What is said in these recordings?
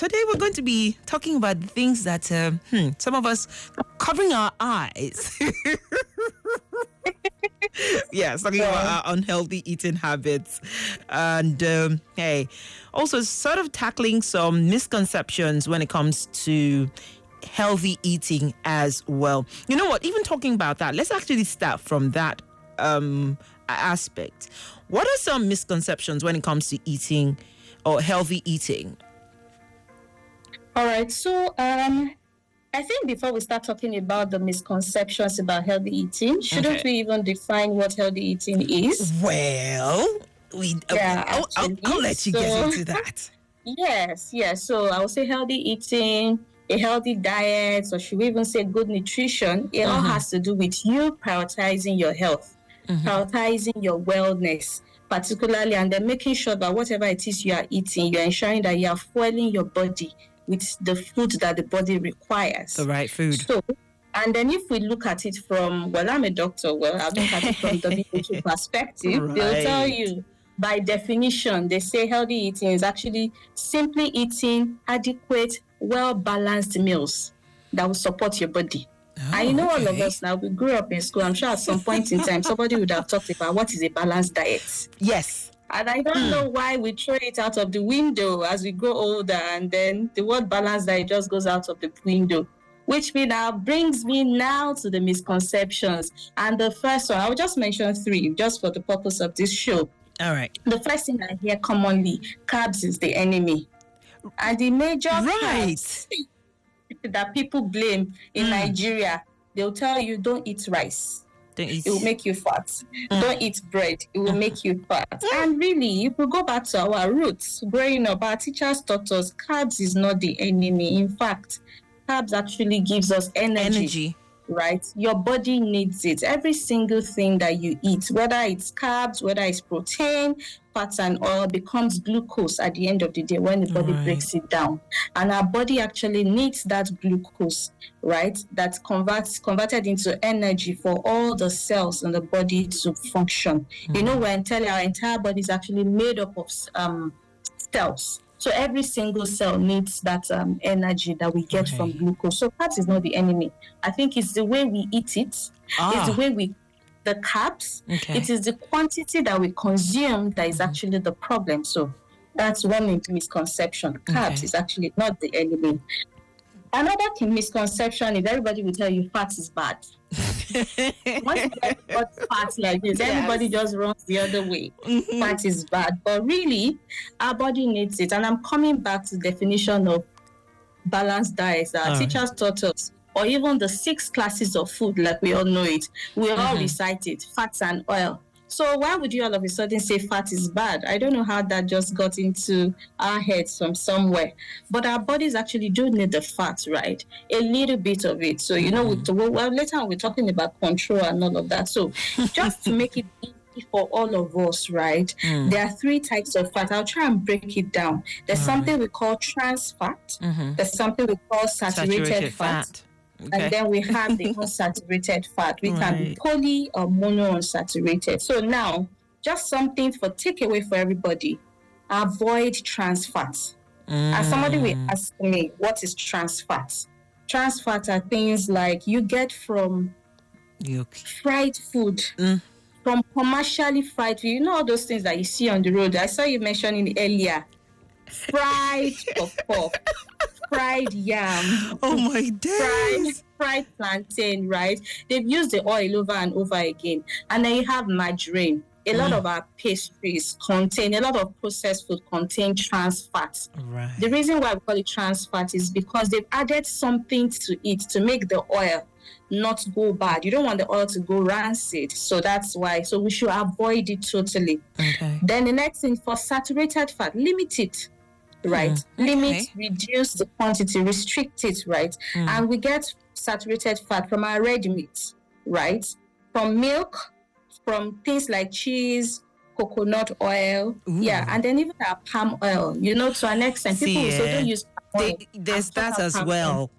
today we're going to be talking about the things that some of us covering our eyes. Yes, talking about our unhealthy eating habits. And hey, also sort of tackling some misconceptions when it comes to healthy eating as well. You know what? Even talking about that, let's actually start from that aspect. What are some misconceptions when it comes to eating or healthy eating? All right. So I think before we start talking about the misconceptions about healthy eating, shouldn't we even define what healthy eating is? Well, I'll let you get into that. Yes. So I would say healthy eating, a healthy diet, or should we even say good nutrition, it all has to do with you prioritizing your health, prioritizing your wellness, particularly, and then making sure that whatever it is you are eating, you're ensuring that you are fueling your body with the food that the body requires. The right food. So, and then if we look at it from, I'm a doctor, I look at it from WHO perspective, Right. They'll tell you, by definition, they say healthy eating is actually simply eating adequate, well-balanced meals that will support your body. I know all of us now, we grew up in school. I'm sure at some point in time, somebody would have talked about what is a balanced diet. Yes. And I don't know why we throw it out of the window as we grow older, and then the word balanced diet just goes out of the window, which brings me now to the misconceptions. And the first one, I'll just mention 3 just for the purpose of this show. All right. The first thing I hear commonly, carbs is the enemy. And the major carbs that people blame in Nigeria, they'll tell you, don't eat rice. It will make you fat. Don't eat bread. It will make you fat. And really, if we go back to our roots, growing up, our teachers taught us carbs is not the enemy. In fact, carbs actually gives us energy. Right? Your body needs it. Every single thing that you eat, whether it's carbs, whether it's protein, fats and oil, becomes glucose at the end of the day when the body breaks it down. And our body actually needs that glucose, right? That's converted into energy for all the cells in the body to function. You know, our entire body is actually made up of cells. So every single cell needs that energy that we get from glucose. So fat is not the enemy. I think it's the way we eat it. It's the way the carbs. It is the quantity that we consume that is actually the problem. So that's one misconception. Carbs is actually not the enemy. Another misconception is everybody will tell you fat is bad. Once you got fat like this, everybody just runs the other way. Fat is bad. But really, our body needs it. And I'm coming back to the definition of balanced diets that our teachers taught us, or even the 6 classes of food, like we all know it. We all recite it, fats and oil. So why would you all of a sudden say fat is bad? I don't know how that just got into our heads from somewhere. But our bodies actually do need the fat, right? A little bit of it. So, later on we're talking about control and all of that. So just to make it easy for all of us, right? There are 3 types of fat. I'll try and break it down. There's something we call trans fat. There's something we call saturated fat. And then we have the unsaturated fat. We can be poly or monounsaturated. So now, just something for takeaway for everybody. Avoid trans fats. And somebody will ask me, what is trans fats? Trans fats are things like you get from fried food, from commercially fried food. You know all those things that you see on the road. I saw you mentioning earlier. Fried puff, fried yam. Oh my days. Fried plantain, right? They've used the oil over and over again. And then you have margarine. A lot of our pastries contain, a lot of processed food contain trans fats. Right. The reason why we call it trans fat is because they've added something to it to make the oil not go bad. You don't want the oil to go rancid. So that's why. So we should avoid it totally. Then the next thing, for saturated fat, limit it. Right? Limit, reduce the quantity, restrict it, right? And we get saturated fat from our red meat, right? From milk, from things like cheese, coconut oil, and then even our palm oil, to an extent. People will say don't use palm oil. There's that as well.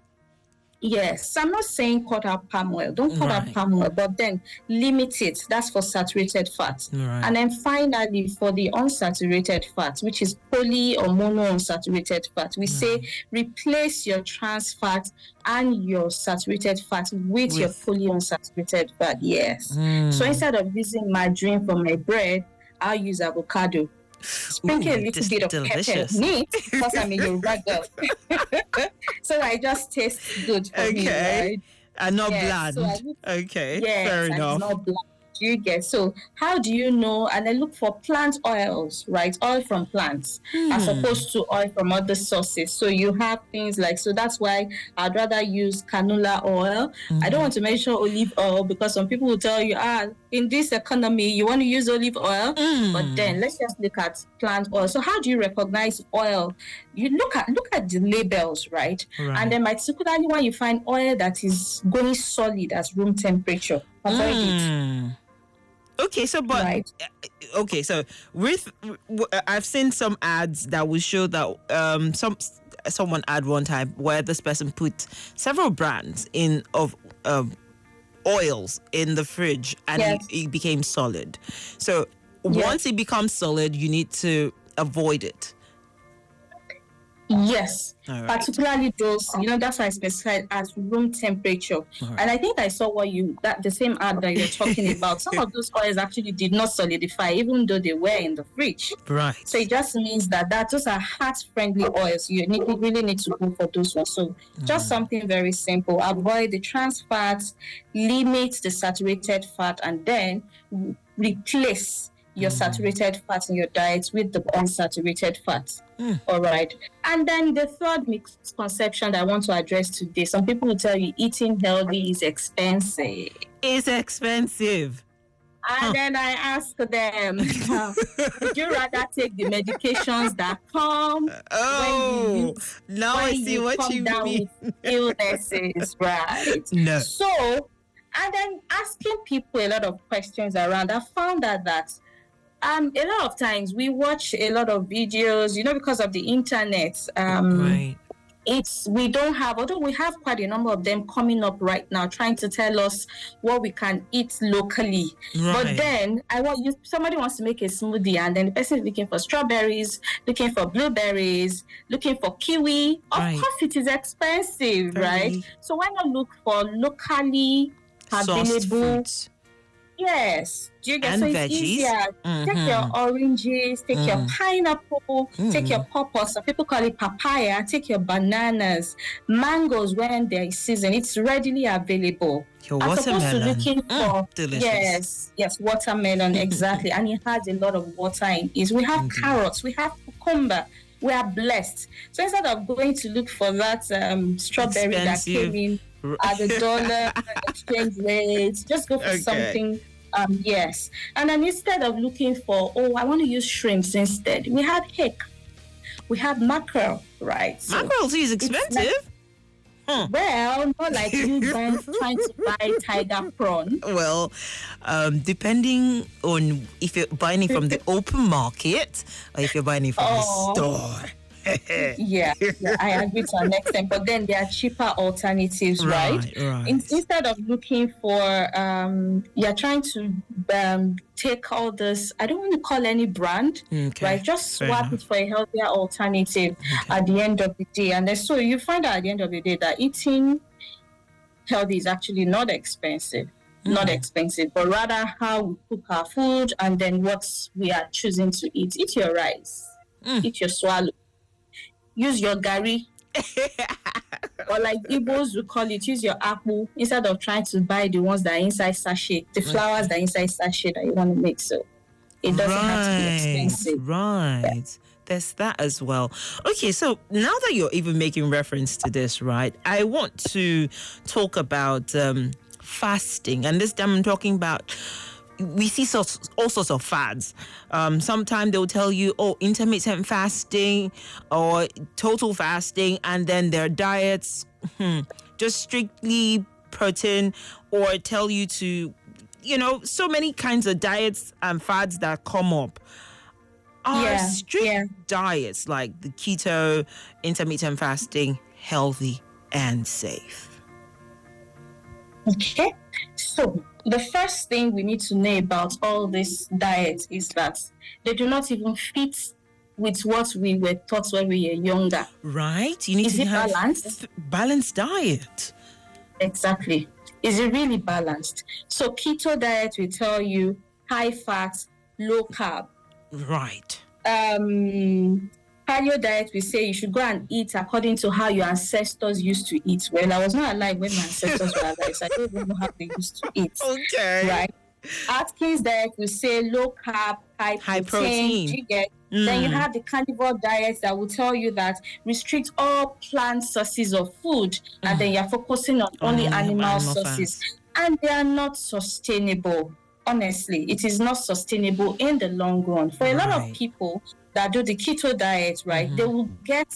Yes, I'm not saying cut out palm oil. Don't cut out palm oil, but then limit it. That's for saturated fat. Right. And then finally, for the unsaturated fat, which is poly or monounsaturated fat, we say replace your trans fat and your saturated fat with your polyunsaturated fat. Yes. So instead of using margarine for my bread, I'll use avocado. Sprinkle a little bit of pepper meat because I'm a Yoruba girl. So I just taste good for me, right? And not bland. So fair enough. Not bland. Do you get? So how do you know? And I look for plant oils, right? Oil from plants as opposed to oil from other sources. So you have things like, so that's why I'd rather use canola oil. I don't want to mention olive oil because some people will tell you, in this economy, you want to use olive oil. But then let's just look at plant oil. So how do you recognize oil? You look at the labels, right? And then particularly when you find oil that is going solid at room temperature, avoid it. Okay, so I've seen some ads that will show that someone ad one time where this person put several brands of oils in the fridge and it became solid. So once it becomes solid, you need to avoid it. Yes, particularly those, that's why I specified as room temperature. And I think I saw the same ad that you're talking about. Some of those oils actually did not solidify, even though they were in the fridge. Right. So it just means that those are heart-friendly oils. You really need to go for those ones. So just something very simple. Avoid the trans fats, limit the saturated fat, and then replace your saturated fats in your diet with the unsaturated fats. All right. And then the third misconception that I want to address today, some people will tell you eating healthy is expensive. It's expensive. And then I ask them, would you rather take the medications that come now I see what you mean. With illnesses, right? No. So, and then asking people a lot of questions around, I found out that a lot of times we watch a lot of videos, because of the internet. We don't have, although we have quite a number of them coming up right now, trying to tell us what we can eat locally. But then somebody wants to make a smoothie, and then the person is looking for strawberries, looking for blueberries, looking for kiwi. Of course, it is expensive, right? So why not look for locally available? Yes. Do you get? And so veggies. It's easier. Take your oranges, take your pineapple, take your pawpaws. Some people call it papaya. Take your bananas, mangoes when there is season. It's readily available. Your watermelon. As opposed to looking for delicious. Yes, watermelon, exactly. And it has a lot of water in it. We have carrots, we have cucumber. We are blessed. So instead of going to look for that strawberry that came in at the dollar exchange rate, just go for something. Yes. And then instead of looking for, I want to use shrimps instead, we have hake. We have mackerel, right? So mackerel is expensive. Well, not like you guys trying to buy tiger prawn. Well, depending on if you're buying it from the open market or if you're buying it from the store. Yeah, I agree to an extent, but then there are cheaper alternatives, right? Instead of looking for, you're trying to take all this, I don't want to call any brand, right? Just swap it for a healthier alternative at the end of the day. And then, so you find out at the end of the day that eating healthy is actually not expensive. Not expensive, but rather how we cook our food and then what we are choosing to eat. Eat your rice, eat your swallow. Use your gari, or like Igbos will call it, use your apple instead of trying to buy the ones that are inside sachet, the flowers that are inside sachet that you want to make. So it doesn't have to be expensive. Right. Yeah. There's that as well. Okay, so now that you're even making reference to this, right, I want to talk about fasting. And this time I'm talking about, we see all sorts of fads. Sometimes they'll tell you, intermittent fasting or total fasting, and then their diets just strictly protein, or tell you to, so many kinds of diets and fads that come up. Are strict diets like the keto, intermittent fasting healthy and safe? Okay. So the first thing we need to know about all this diet is that they do not even fit with what we were taught when we were younger. Right. You need Is to it have balanced? balanced diet. Exactly. Is it really balanced? So keto diet will tell you high fat, low carb. Right. Paleo diet will say you should go and eat according to how your ancestors used to eat. Well, I was not alive when my ancestors were alive, so I don't even know how they used to eat. Okay. Right? Atkins diet will say low carb, high protein. Do you get? Then you have the carnivore diet that will tell you that restrict all plant sources of food, and then you're focusing on only animal sources. And they are not sustainable. Honestly, it is not sustainable in the long run. For a lot of people that do the keto diet, right, they will get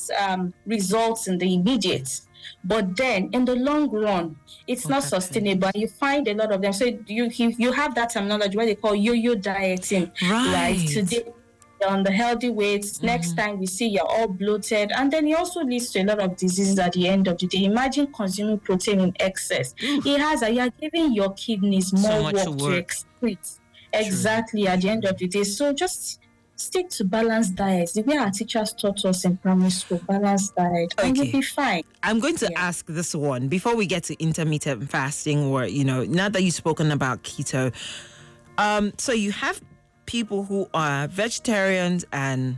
results in the immediate. But then in the long run, it's not sustainable. You find a lot of them. So you have that terminology where they call yo-yo dieting, right? Today you're on the healthy weights. Next time we see you're all bloated. And then it also leads to a lot of diseases at the end of the day. Imagine consuming protein in excess. You're giving your kidneys more work to excrete. Exactly, at the end of the day. So just stick to balanced diets. The way our teachers taught us in primary school, balanced diet, and you'll be fine. I'm going to ask this one before we get to intermittent fasting, or, now that you've spoken about keto. So you have people who are vegetarians, and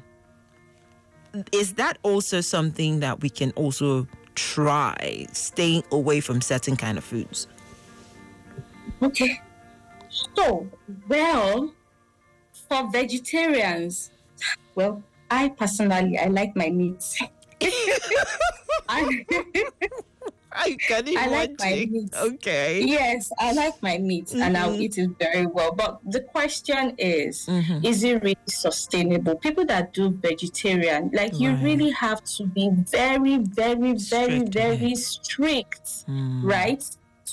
is that also something that we can also try, staying away from certain kind of foods? Okay. So, for vegetarians, I personally like my meat. I like my meat. Okay. Yes, I like my meat, and I'll eat it very well. But the question is it really sustainable? People that do vegetarian, you really have to be very, very, very, very strict, right?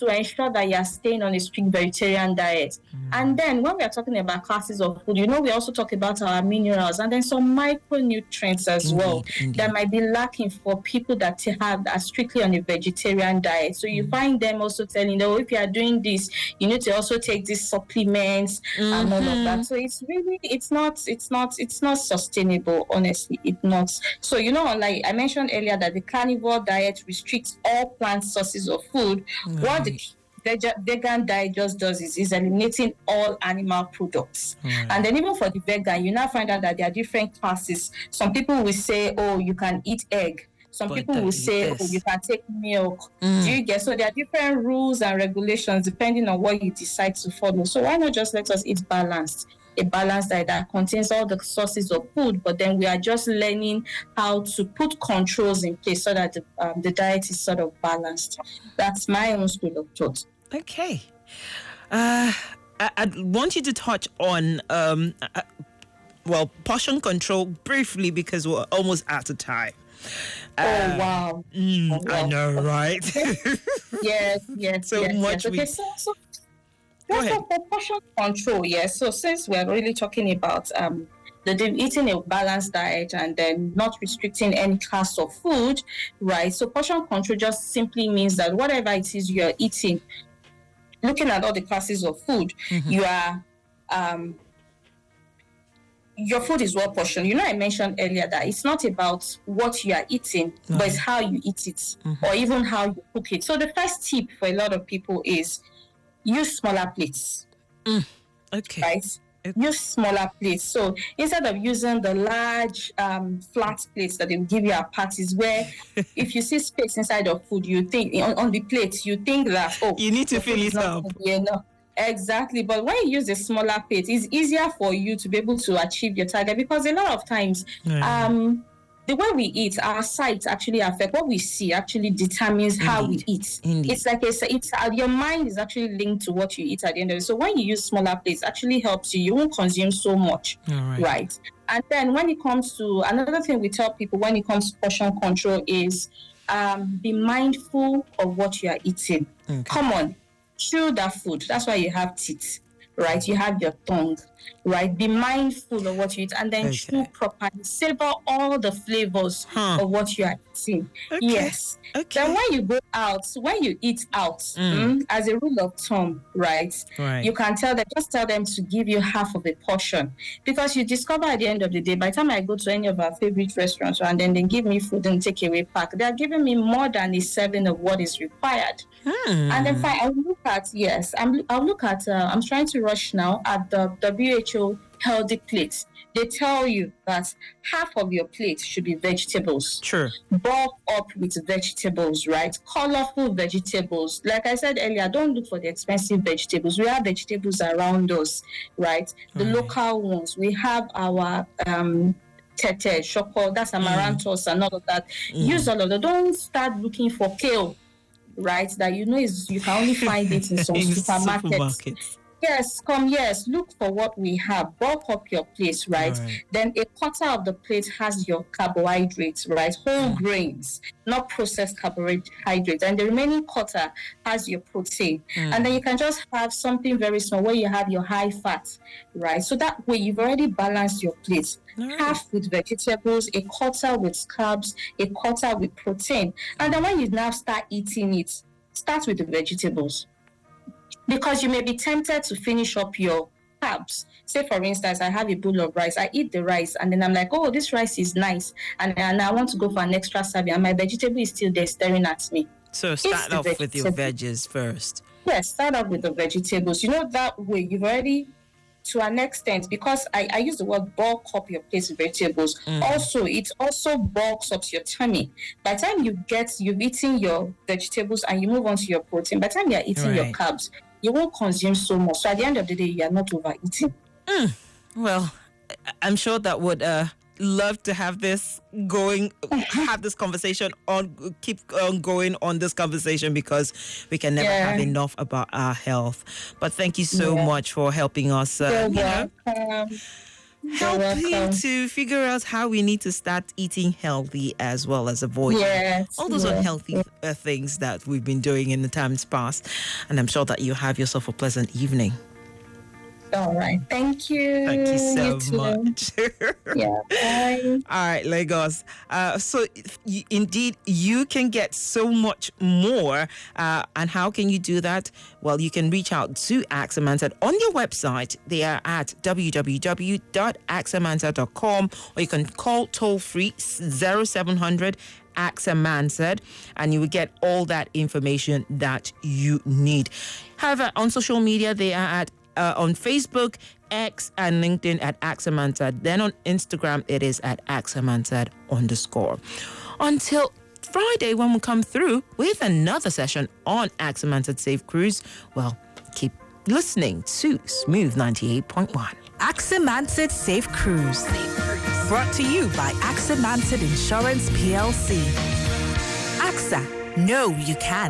To ensure that you're staying on a strict vegetarian diet. And then when we are talking about classes of food, we also talk about our minerals and then some micronutrients as well that might be lacking for people that are strictly on a vegetarian diet. So you find them also telling them, if you are doing this, you need to also take these supplements and all of that. So it's really, it's not sustainable, honestly. It's not. So, like I mentioned earlier, that the carnivore diet restricts all plant sources of food. What the vegan diet just does is eliminating all animal products. And then even for the vegan, you now find out that there are different classes. Some people will say, you can eat egg. Some people will say, you can take milk. Do you get? So there are different rules and regulations depending on what you decide to follow. So why not just let us eat balanced? A balanced diet that contains all the sources of food, but then we are just learning how to put controls in place so that the diet is sort of balanced. That's my own school of thought. Okay. I want you to touch on portion control briefly, because we're almost out of time. Wow. I know, right? Yes. Much. Okay, so for portion control, so since we're really talking about eating a balanced diet and then not restricting any class of food, right? So portion control just simply means that whatever it is you're eating, looking at all the classes of food, you are your food is well portioned. I mentioned earlier that it's not about what you are eating, but it's how you eat it, or even how you cook it. So the first tip for a lot of people is use smaller plates. Okay. Right? Use smaller plates. So instead of using the large flat plates that they give you at parties, where if you see space inside of food, you think on the plate, you think that you need to fill it up. Exactly. But when you use a smaller plate, it's easier for you to be able to achieve your target, because a lot of times the way we eat, our sight actually affect what we see, actually determines how we eat. It's like your mind is actually linked to what you eat at the end of it. So when you use smaller plates, it actually helps you. You won't consume so much, right? And then when it comes to another thing we tell people when it comes to portion control is be mindful of what you are eating. Come on, chew that food. That's why you have teeth, right? You have your tongue. right? Be mindful of what you eat, and then chew properly. Savor all the flavors of what you are eating. Yes. Then when you go out, when you eat out, as a rule of thumb, right? You can just tell them to give you half of a portion, because you discover at the end of the day, by the time I go to any of our favorite restaurants and then they give me food and take away pack, they are giving me more than a serving of what is required. And then I'll look at, I'm trying to rush now at the WHO healthy plates. They tell you that half of your plate should be vegetables. Sure. Bulk up with vegetables, right? Colorful vegetables. Like I said earlier, don't look for the expensive vegetables. We have vegetables around us, right? The local ones. We have our tete, shoko, that's amaranthus and all of that. Use all of that. Don't start looking for kale, right? That you can only find it in some supermarkets. Yes, look for what we have. Bulk up your plate, right? Then a quarter of the plate has your carbohydrates, right? Whole grains, not processed carbohydrates. And the remaining quarter has your protein. And then you can just have something very small where you have your high fat, right? So that way you've already balanced your plate. Half with vegetables, a quarter with carbs, a quarter with protein. And then when you now start eating it, start with the vegetables. Because you may be tempted to finish up your carbs. Say, for instance, I have a bowl of rice. I eat the rice, and then I'm like, oh, this rice is nice. And I want to go for an extra serving, and my vegetable is still there staring at me. So start off with your veggies first. Yes, start off with the vegetables. That way you've already, to an extent, because I use the word bulk up your plate with vegetables. Also, it also bulks up your tummy. By the time you've eaten your vegetables and you move on to your protein, by the time you're eating your carbs, you won't consume so much. So at the end of the day, you are not overeating. Well, I'm sure that would love to have this going, have this conversation keep on going on this conversation, because we can never have enough about our health. But thank you so much for helping us. Helping to figure out how we need to start eating healthy as well as avoid all those unhealthy things that we've been doing in the times past. And I'm sure that you have yourself a pleasant evening. All right. Thank you. Thank you so much. Bye. All right, Lagos. So indeed, you can get so much more. And how can you do that? Well, you can reach out to AXA Mansard on your website. They are at www.axamansard.com, or you can call toll-free 0700 AXA Mansard, and you will get all that information that you need. However, on social media, they are at on Facebook, X, and LinkedIn at AXA Mansard. Then on Instagram, it is at AXA Mansard _. Until Friday, when we come through with another session on AXA Mansard Safe Cruise, well, keep listening to Smooth 98.1. AXA Mansard Safe Cruise. Brought to you by AXA Mansard Insurance PLC. AXA, know you can.